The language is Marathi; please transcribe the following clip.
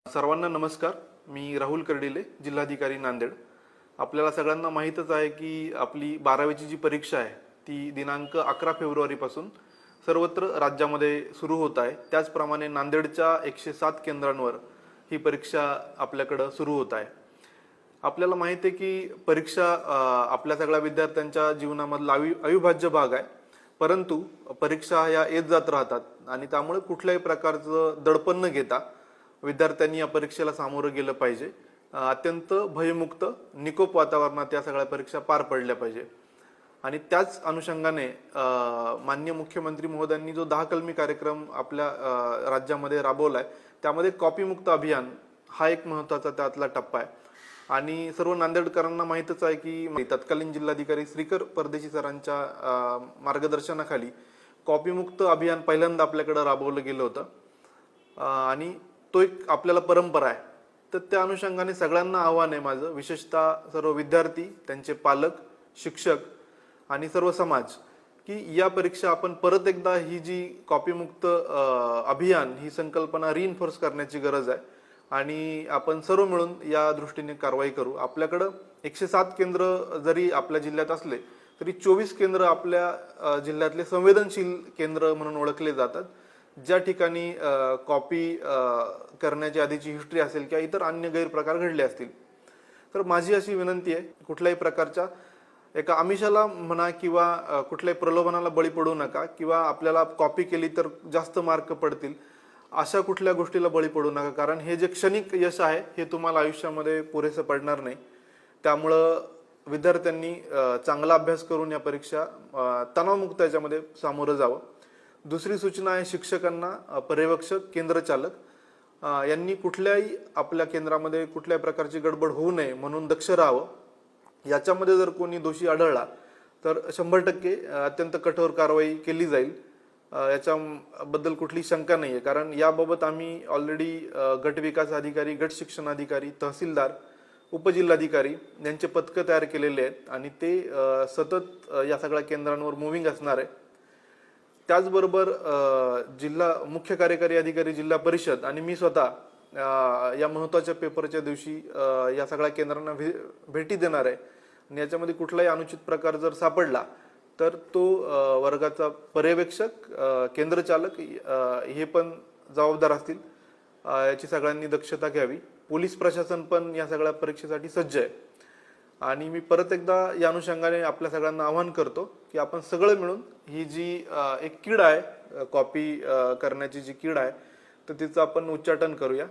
सर्वांना नमस्कार. मी राहुल कर्डिले, जिल्हाधिकारी नांदेड. आपल्याला सगळ्यांना माहीतच आहे की आपली 12वीची जी परीक्षा आहे ती दिनांक 11 फेब्रुवारीपासून सर्वत्र राज्यामध्ये सुरू होत आहे. त्याचप्रमाणे नांदेडच्या 107 केंद्रांवर ही परीक्षा आपल्याकडे सुरू होत आहे. आपल्याला माहित आहे की परीक्षा आपल्या सगळ्या विद्यार्थ्यांच्या जीवनामधला अविभाज्य भाग आहे. परंतु परीक्षा या येत जात राहतात आणि त्यामुळे कुठल्याही प्रकारचं दडपण न घेता विद्यार्थ्यांनी या परीक्षेला सामोरं गेलं पाहिजे. अत्यंत भयमुक्त निकोप वातावरणात या सगळ्या परीक्षा पार पडल्या पाहिजे. आणि त्याच अनुषंगाने माननीय मुख्यमंत्री महोदयांनी जो 10 कलमी कार्यक्रम आपल्या राज्यामध्ये राबवलाय त्यामध्ये कॉपीमुक्त अभियान हा एक महत्त्वाचा त्यातला टप्पा आहे. आणि सर्व नांदेडकरांना माहीतच आहे की तत्कालीन जिल्हाधिकारी श्रीकर परदेशी सरांच्या मार्गदर्शनाखाली कॉपीमुक्त अभियान पहिल्यांदा आपल्याकडे राबवलं गेलं होतं आणि तो एक आपल्याला परंपरा आहे. तर त्या अनुषंगाने सगळ्यांना आव्हान आहे माझं, विशेषतः सर्व विद्यार्थी, त्यांचे पालक, शिक्षक आणि सर्व समाज, की या परीक्षा आपण परत एकदा ही जी कॉपीमुक्त अभियान ही संकल्पना रिइन्फोर्स करण्याची गरज आहे आणि आपण सर्व मिळून या दृष्टीने कारवाई करू. आपल्याकडं 107 केंद्र जरी आपल्या जिल्ह्यात असले तरी 24 केंद्र आपल्या जिल्ह्यातले संवेदनशील केंद्र म्हणून ओळखले जातात, ज्या ठिकाणी कॉपी करण्याची आधीची हिस्ट्री असेल किंवा इतर अन्य गैरप्रकार घडले असतील. तर माझी अशी विनंती आहे, कुठल्याही प्रकारच्या एका आमिषाला म्हणा किंवा कुठल्याही प्रलोभनाला बळी पडू नका, किंवा आपल्याला कॉपी केली तर जास्त मार्क पडतील अशा कुठल्या गोष्टीला बळी पडू नका. कारण हे जे क्षणिक यश आहे हे तुम्हाला आयुष्यामध्ये पुरेसं पडणार नाही. त्यामुळं विद्यार्थ्यांनी चांगला अभ्यास करून या परीक्षा तणावमुक्त याच्यामध्ये सामोरं जावं. दुसरी सूचना आहे शिक्षकांना, पर्यवेक्षक, केंद्रचालक यांनी कुठल्याही आपल्या केंद्रामध्ये कुठल्याही प्रकारची गडबड होऊ नये म्हणून दक्ष राहावं. याच्यामध्ये जर कोणी दोषी आढळला तर 100% अत्यंत कठोर कारवाई केली जाईल. याच्याबद्दल कुठली शंका नाही आहे. कारण याबाबत आम्ही ऑलरेडी गट विकास अधिकारी, गट शिक्षण अधिकारी, तहसीलदार, उपजिल्हाधिकारी यांचे पथकं तयार केलेले आहेत आणि ते सतत या सगळ्या केंद्रांवर मुव्हिंग असणार आहे. त्याचबरोबर जिल्हा मुख्य कार्यकारी अधिकारी, जिल्हा परिषद आणि मी स्वतः या महत्त्वाच्या पेपरच्या दिवशी या सगळ्या केंद्रांना भेटी देणार आहे. आणि याच्यामध्ये कुठलाही अनुचित प्रकार जर सापडला तर तो वर्गाचा पर्यवेक्षक, केंद्रचालक हे पण जबाबदार असतील. याची सगळ्यांनी दक्षता घ्यावी. पोलीस प्रशासन पण या सगळ्या परीक्षेसाठी सज्ज आहे. आणि मी परत एकदा या अनुषंगाने आपल्या सगळ्यांना आवाहन करतो की आपण सगळं मिळून ही जी एक कीड आहे, कॉपी करण्याची जी कीड आहे, तर तिचं आपण उच्चाटन करूया.